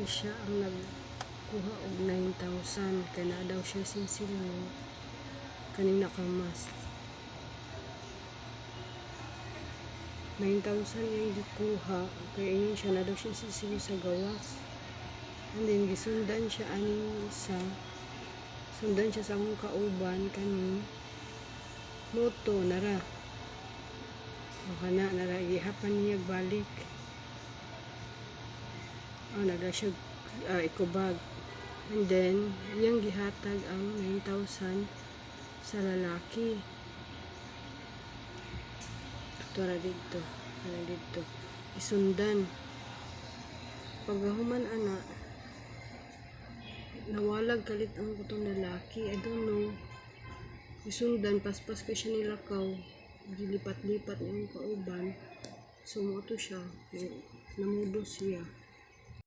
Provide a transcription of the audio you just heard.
siya ang nagkuha og 9,000 kaya na daw siya sinsilyo kaning nakamas. 9,000 yung gikuha kaya ingon siya na daw siya sinsilyo sa gawas. And then gisundan siya sa akong kauban kani moto nara. O kana nara gihapan niya balik. Nagda siya ikubag. And then, iyang gihatag ang 9,000 sa lalaki. Ito na dito. Isundan. Pagkahuman ana, nawalag kalit ang kutong lalaki. I don't know. Isundan, paspas ka siya nilakaw. Gilipat-lipat niyang kauban. So, mo to siya. Namudo siya.